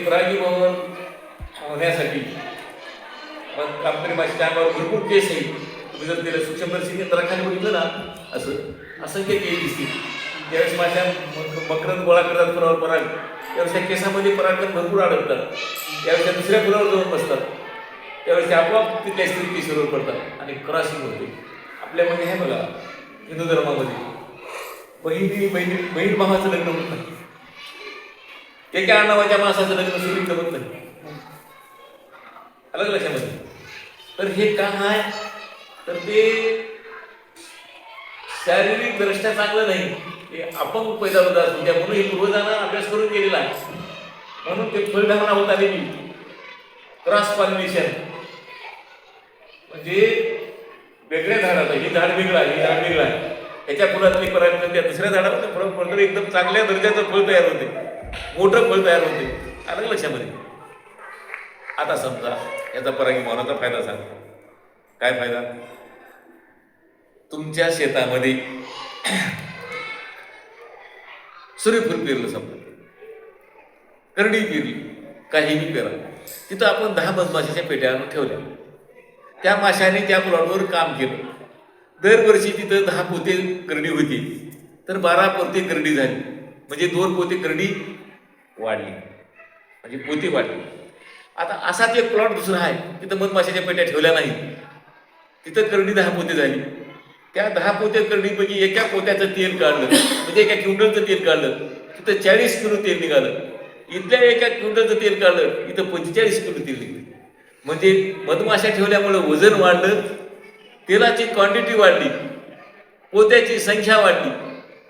परागीभवन होण्यासाठी मग कामकरी माशाच्या अंगावर भरपूर केस आहे. तुम्ही जर त्याला सूक्ष्मदर्शनी यंत्राखाली बघितलं ना असं असंख्य केस दिसतील. ज्यावेळेस माशा मकरंद गोळा करतात फुलावर पराग, त्यावेळेस त्या केसामध्ये परागकण भरपूर अडकतात. त्यावेळेस त्या दुसऱ्या फुलावर जाऊन बसतात. त्यावेळेस ते आपोआप तिथल्या स्त्री केशवर पडतात आणि क्रॉसिंग होते. आपल्यामध्ये हे बघा हिंदू धर्मामध्ये बहीण भावाचं लग्न होत नाही, एका नावाच्या माणसाचं लग्न सुरू जमत नाही. अलग लक्षामध्ये. तर हे का आहे तर ते शारीरिक दृष्ट्या चांगलं नाही, ते अपंग पैदा होत असतो. त्या म्हणून हे पूर्वजांना अभ्यास करून गेलेला आहे. म्हणून ते फळधारणा होत आलेली क्रॉस पॉलिनेशन म्हणजे वेगळ्या झाडाचं हे झाड वेगळं आहे, हे झाड वेगळं आहे, त्याच्या फुलातली पराग त्या दुसऱ्या झाडामध्ये फळ पडतं, एकदम चांगल्या दर्जाचं फळ तयार होते, मोठं फळ तयार होते. अलग लक्षामध्ये. आता समजा याचा परागीभवनाचा फायदा सांगतो. काय फायदा? तुमच्या शेतामध्ये सूर्यफूल पेरलं, समजा करडी पेरली, काहीही पेरा, तिथं आपण 10 मधमाशाच्या पेट्या आणून ठेवल्या. त्या माशाने त्या प्लॉटवर काम केलं. दरवर्षी तिथं 10 पोते करडी होती, तर 12 पोते करडी झाली, म्हणजे 2 पोते करडी वाढली, म्हणजे पोते वाढली. आता असाच एक प्लॉट दुसरा आहे, तिथं मधमाशाच्या पेट्या ठेवल्या नाही, तिथं करडी 10 पोते झाली. त्या 10 पोते करडीपैकी एका पोत्याचं तेल काढलं, म्हणजे एका क्विंटलचं तेल काढलं, तिथं 40 किलो तेल निघालं. इथल्या एका क्विंटलचं तेल काढलं, इथं 45 किलो तेल निघालं. म्हणजे मधमाशा ठेवल्यामुळे वजन वाढलं, तेलाची क्वांटिटी वाढली, पोत्याची संख्या वाढली.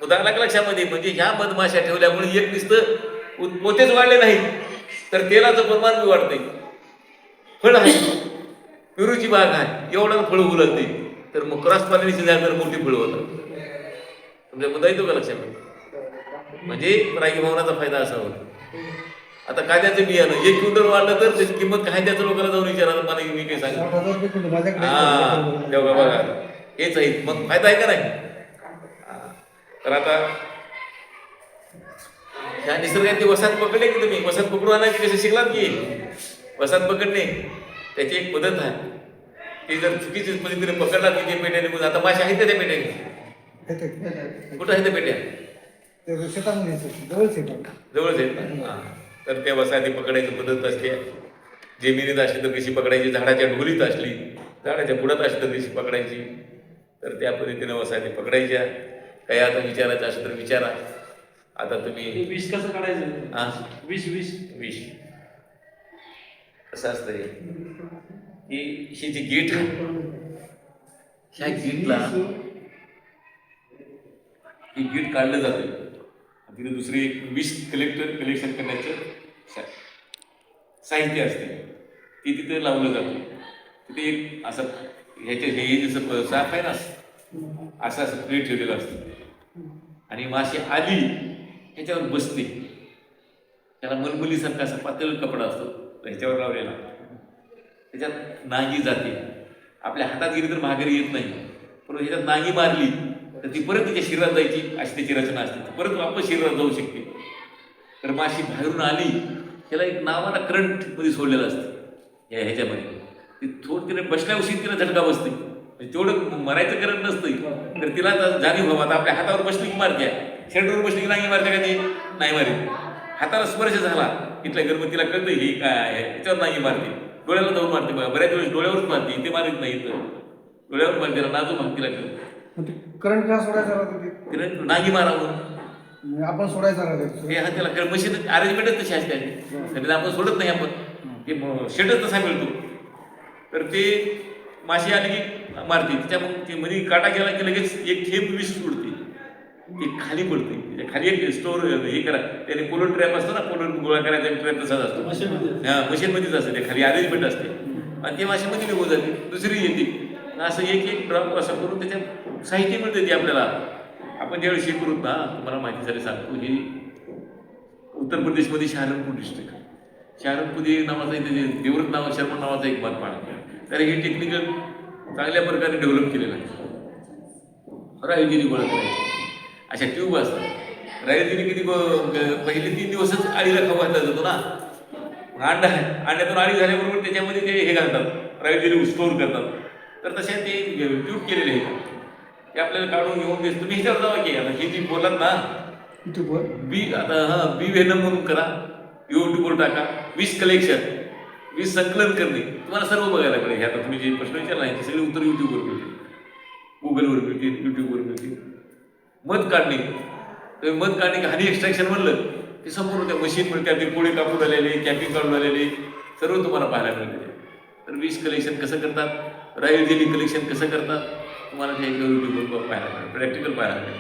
उदाहरणार्थ लक्षामध्ये, म्हणजे ह्या मधमाशा ठेवल्यामुळे एक नुसतं पोतेच वाढले नाही, तर तेलाचं प्रमाण बी वाढतंय. फळ आहे, पेरूची बाग आहे, एवढं फळ उलटते, तर मग क्रॉस पॉलिनेशन झालं तर मोठी फळं होतात. तुमच्या मुद्दा येतो का लक्षामध्ये? म्हणजे परागीभवनाचा फायदा असा होतो. आता कांद्याचं बियाणं 1 क्विंटल वाढलं तर त्याची किंमत काय, त्याचं लोकांना जाऊन विचारा, मला मी काही सांग. हा तेव्हा बघा हेच आहे, मग फायदा आहे का नाही? तर आता ह्या निसर्गाची वसाहत पकडले की तुम्ही, वसाहत पकडून आणायची कसे शिकलात की वसाहत पकडणे त्याची एक पद्धत आहे. ती जर चुकीची पद्धतीने पकडला की ते पेट्या निघून, आता मासे आहेत त्या पेट्याने, कुठं आहेत त्या पेट्या? जवळच आहेत ना. तर त्या वसाहती पकडायची पद्धत असते. जमिनीत असली तर कशी पकडायची, झाडाच्या ढोलीत असली, झाडाच्या बुडात असली तर कशी पकडायची. तर त्या पद्धतीने वसाहती पकडायच्या. काही आता विचारायचं असेल तर विचारा. आता तुम्ही विष कसं काढायचं? हा विष विष विष कसं असतंय की ही जी गेट आहे, ह्या गेटला ही गेट काढलं जातं. तिथे दुसरी एक विष कलेक्शन करण्याचं साहित्य असते, ते तिथे लावलं जातं. तिथे एक असं ह्याच्या हे जसं साफ आहे ना, असं प्लेट ठेवलेलं असतं आणि माशी आली ह्याच्यावर बसते. त्याला मलमलीसारखा असा पातळ कपडा असतो ह्याच्यावर लावलेला, त्याच्यात नागी जाते. आपल्या हातात गेली तर माघारी येत नाही, पण ह्याच्यात नागी मारली तर ती परत तिच्या शरीरात जायची, अशी त्याची रचना असते, परत वापस शरीरात जाऊ शकते. तर माशी बाहेरून आली, त्याला एक नावाला करंट मध्ये सोडलेलं असतं ह्याच्यामध्ये. ती थोडं तिने बसल्या उशीर तिला झटका बसते, म्हणजे तेवढं मरायचं करंट नसतं. तर तिला जाणीव व्हावं, आता आपल्या हातावर बसली की मारते, शरीरावर बसली की नागी मारते का? ते नाही मारते. हाताला स्पर्श झाला इथल्या गणपतीला कळतं हे काय आहे, त्याच्यावर नागी मारते. डोळ्याला जाऊन मारते, बऱ्याच वेळेस डोळ्यावरच मारते, ते मारत नाही, तर डोळ्यावर मारते, नाजूक मागतीला करंट का सोडायचा? करंट नागी मारावं आपण सोडायचा हे हा त्याला मशीन अरेंजमेंटच तशी असते, त्याला आपण सोडत नाही. आपण ते शेटच तसा मिळतो. तर ते माशी आली की मारते, त्याच्या मग ते मध्ये काटा गेला की लगेच एक थेंब विष सोडते, ती खाली पडते. त्याच्या खाली एक स्टोर हे करा, त्याने पोलो ट्रॅप असतो ना, पोलो गोळा करायचा ट्रॅप तसाच असतो, हा मशीनमध्येच असते, ते खाली अरेंजमेंट असते आणि ते माशीमध्ये निघून जाते, दुसरी येते. असं एक एक ड्रॉप असं करून त्याच्यात साहित्य मिळते. ते आपल्याला आपण ज्यावेळी शेत करू ना, तुम्हाला माहिती झाली सांगतो, ही उत्तर प्रदेशमध्ये शहारनपूर डिस्ट्रिक्ट, शहारनपुरी नावाचा इथे देवरत नाव शर्मा नावाचा एक बांधकाम आहे. तर हे टेक्निकल चांगल्या प्रकारे डेव्हलप केलेलं आहे. रायजिनी गोळा करायची अशा ट्यूब असतात. रायजिनी किती पहिले 3 दिवसच आळीला खाऊ घातला जातो ना, अंड्यातून अळी झाल्याबरोबर त्याच्यामध्ये ते हे घालतात, राहिलेली स्टोर करतात. तर तसे ते ट्यूब केलेले आहेत ते आपल्याला काढून घेऊन देस. तुम्ही ह्याच्यावर जावा की आता हे जी बोलात ना युट्यूबवर बी व्हेनम म्हणून करा, यूट्यूबवर टाका, विष कलेक्शन, विष संकलन करणे, तुम्हाला सर्व बघायला मिळेल. हे आता तुम्ही जे प्रश्न विचारला आहे सगळे उत्तर युट्यूबवर मिळतील, गुगलवर मिळतील, युट्यूबवर मिळतील. मध काढणे, तर मध काढणे की हनी एक्स्ट्रॅक्शन म्हणलं ते संपूर्ण त्या मशीन त्यातील पोळे कापून आलेले, कॅपिंग काढून आलेले सर्व तुम्हाला पाहायला मिळते. तर विष कलेक्शन कसं करतात, राईल जेली कलेक्शन कसं करतात, तुम्हाला ते युट्यूबवर पाहायला मिळेल, प्रॅक्टिकल पाहायला मिळेल.